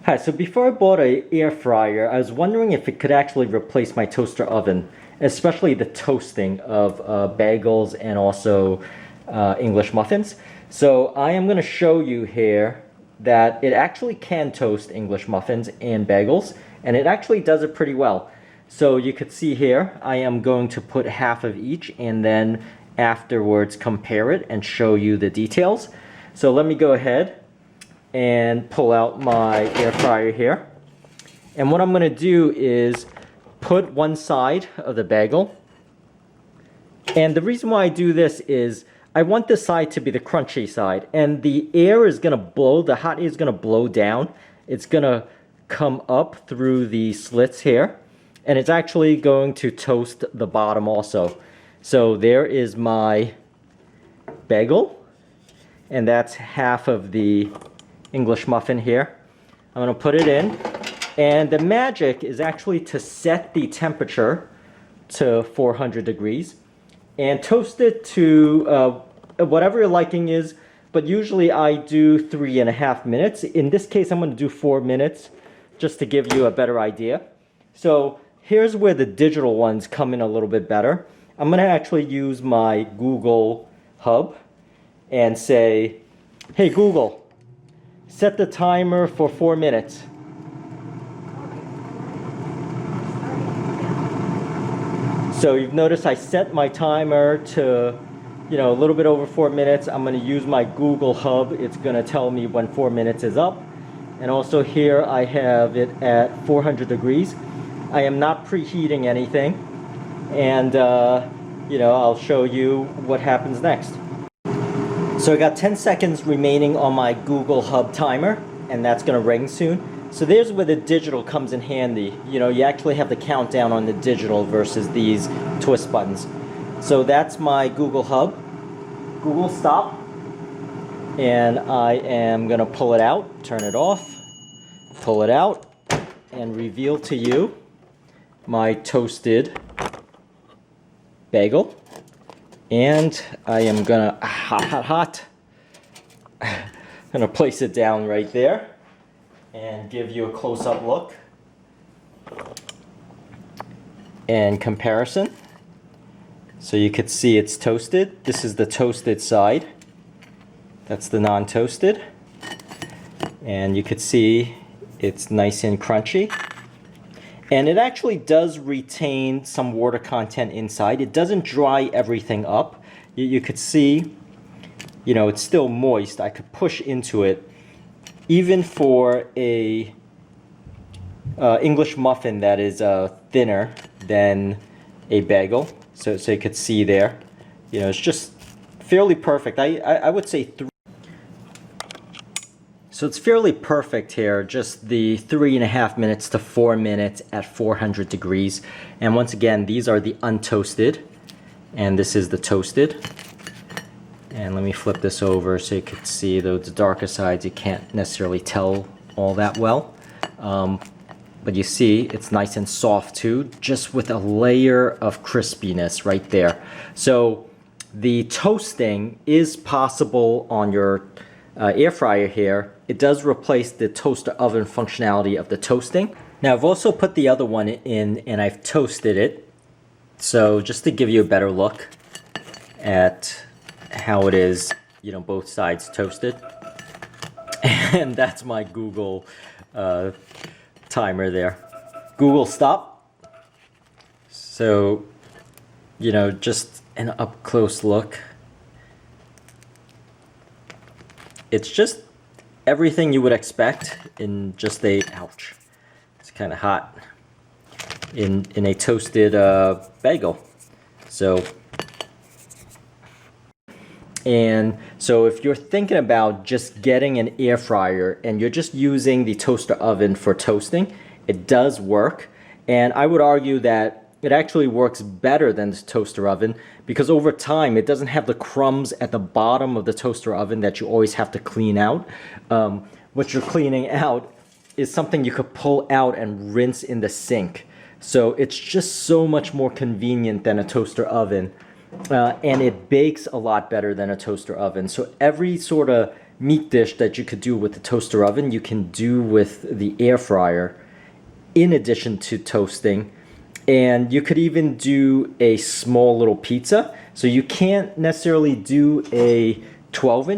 Hi, so before I bought an air fryer, I was wondering if it could actually replace my toaster oven, especially the toasting of bagels and also English muffins. So I am going to show you here that it actually can toast English muffins and bagels, and it actually does it pretty well. So you could see here, I am going to put half of each and then afterwards compare it and show you the details. So let me go ahead and pull out my air fryer here. And what I'm going to do is put one side of the bagel. And the reason why I do this is I want this side to be the crunchy side. And the air is going to blow, the hot air is going to blow down. It's going to come up through the slits here. And it's actually going to toast the bottom also. So there is my bagel. And that's half of the English muffin here. I'm going to put it in, and the magic is actually to set the temperature to 400 degrees and toast it to whatever your liking is, but usually I do 3.5 minutes. In this case, I'm going to do 4 minutes just to give you a better idea. So here's where the digital ones come in a little bit better. I'm going to actually use my Google Hub and say, hey Google, set the timer for 4 minutes. So you've noticed I set my timer to, a little bit over 4 minutes. I'm going to use my Google Hub. It's going to tell me when 4 minutes is up. And also here I have it at 400 degrees. I am not preheating anything. And, I'll show you what happens next. So I got 10 seconds remaining on my Google Hub timer, and that's going to ring soon. So there's where the digital comes in handy. You actually have the countdown on the digital versus these twist buttons. So that's my Google Hub. Google stop. And I am going to pull it out, turn it off, pull it out, and reveal to you my toasted bagel. And I am gonna gonna place it down right there and give you a close-up look and comparison. So you could see it's toasted. This is the toasted side. That's the non-toasted. And you could see it's nice and crunchy. And it actually does retain some water content inside. It doesn't dry everything up. You could see, it's still moist. I could push into it. Even for a English muffin that is thinner than a bagel. So you could see there. It's just fairly perfect. I would say 3. So it's fairly perfect here, just the 3.5 minutes to 4 minutes at 400 degrees. And once again, these are the untoasted, and this is the toasted. And let me flip this over so you can see the darker sides. You can't necessarily tell all that well. But you see, it's nice and soft too, just with a layer of crispiness right there. So the toasting is possible on your air fryer here. It does replace the toaster oven functionality of the toasting. Now I've also put the other one in and I've toasted it. So just to give you a better look at how it is, both sides toasted. And that's my Google timer there. Google stop. So, just an up close look. It's just everything you would expect in just a, ouch, it's kind of hot, in a toasted bagel. And so if you're thinking about just getting an air fryer and you're just using the toaster oven for toasting, it does work. And I would argue that it actually works better than the toaster oven because over time it doesn't have the crumbs at the bottom of the toaster oven that you always have to clean out. What you're cleaning out is something you could pull out and rinse in the sink. So it's just so much more convenient than a toaster oven. And it bakes a lot better than a toaster oven. So every sort of meat dish that you could do with the toaster oven, you can do with the air fryer in addition to toasting. And you could even do a small little pizza. So you can't necessarily do a 12-inch